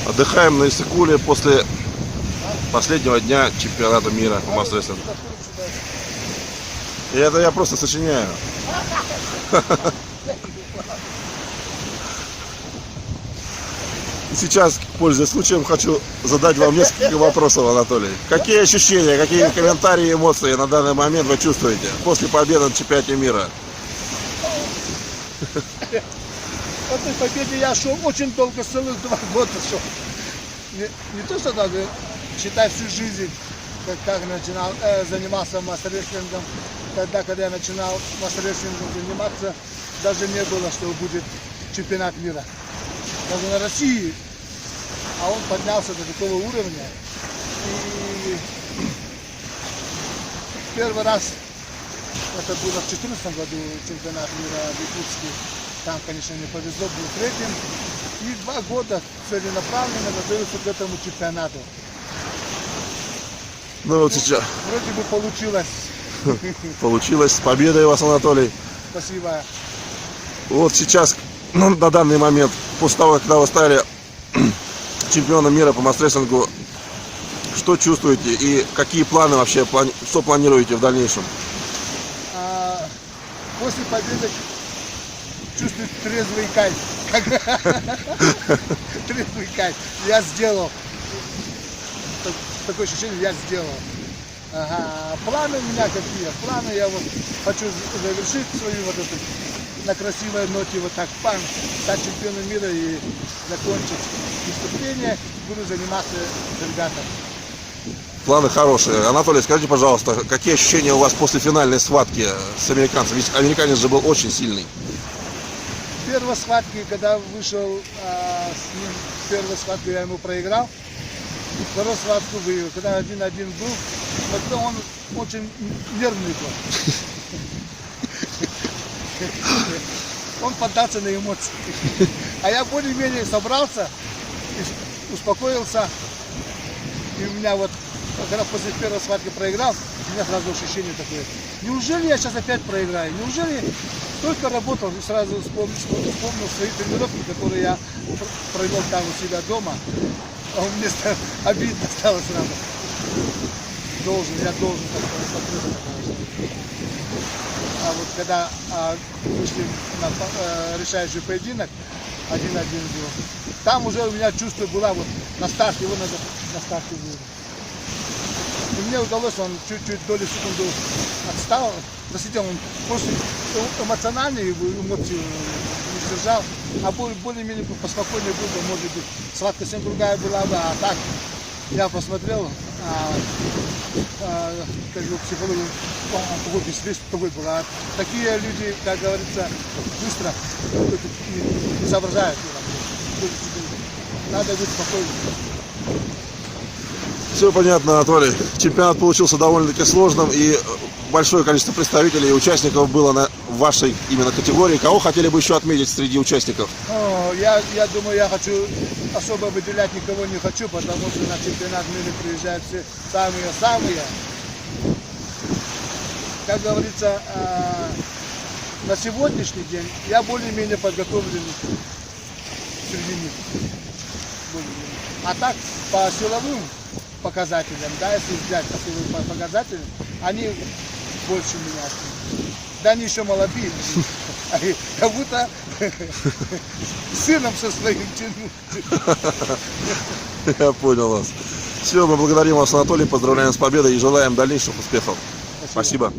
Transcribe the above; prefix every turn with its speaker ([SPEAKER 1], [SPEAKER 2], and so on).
[SPEAKER 1] Отдыхаем на Иссык-Куле после последнего дня чемпионата мира по масс-рестлингу. И это я просто сочиняю. И сейчас, пользуясь случаем, хочу задать вам несколько вопросов, Анатолий. Какие ощущения, какие комментарии и эмоции на данный момент вы чувствуете после победы на чемпионате мира?
[SPEAKER 2] В этой победе я шел очень долго, целых 2 года шел. Не то, что даже считай всю жизнь, как начинал, занимался масс-рестлингом. Тогда, когда я начинал масс-рестлингом заниматься, даже не было, что будет чемпионат мира. Даже на России. А он поднялся до такого уровня. И первый раз, это было в 2014 году, чемпионат мира в Якутске. Там, конечно, не повезло, был третьим. И 2 года целенаправленно готовился к этому чемпионату.
[SPEAKER 1] Ну вот сейчас.
[SPEAKER 2] Вроде бы получилось.
[SPEAKER 1] Получилось. С победой вас, Анатолий.
[SPEAKER 2] Спасибо.
[SPEAKER 1] Вот сейчас, на данный момент, после того, когда вы стали чемпионом мира по масс-рестлингу, что чувствуете и какие планы вообще, что планируете в дальнейшем?
[SPEAKER 2] После победы чувствую трезвый кайф. Трезвый кайф. Я сделал. Такое ощущение, я сделал. Ага. Планы у меня какие? Планы я вот хочу завершить свою вот эту на красивой ноте, вот так пам, стать чемпионом мира и закончить выступление. Буду заниматься с ребятами.
[SPEAKER 1] Планы хорошие. Анатолий, скажите, пожалуйста, какие ощущения у вас после финальной схватки с американцем? Ведь американец же был очень сильный.
[SPEAKER 2] Первой схватки, когда вышел с ним, первой схватку я ему проиграл. Вторую схватку выиграл. Когда 1-1 был, вот он очень нервный был. Он поддался на эмоции. А я более-менее собрался, успокоился. И у меня вот, когда после первой схватки проиграл, у меня сразу ощущение такое. Неужели я сейчас опять проиграю? Неужели только работал и сразу вспомнил свои тренировки, которые я провел там у себя дома. А мне обидно стало сразу. Я должен как-то. А вот когда вышли на решающий поединок, 1-1 был, там уже у меня чувство было вот на старте, его надо на старте выиграть. И мне удалось, он чуть-чуть долю секунду отстал. Простите, он просто эмоциональные эмоции не сдержал, а более-менее поспокойнее было, может быть, схватка совсем другая была бы, а так я посмотрел, как бы психологию, какой быстрее, такой был. А такие люди, как говорится, быстро не соображают. Надо быть спокойным.
[SPEAKER 1] Все понятно, Анатолий. Чемпионат получился довольно-таки сложным, и большое количество представителей и участников было в вашей именно категории. Кого хотели бы еще отметить среди участников?
[SPEAKER 2] Я думаю, я хочу особо выделять никого не хочу, потому что на чемпионат мира приезжают все самые-самые. Как говорится, на сегодняшний день я более-менее подготовлен среди них. А так, по силовым показателям, да, если взять по силовым показателям, они больше меня. Да они еще молодые, как будто сыном со своим тянут.
[SPEAKER 1] Я понял вас. Все, мы благодарим вас, Анатолий, поздравляем с победой и желаем дальнейших успехов. Спасибо.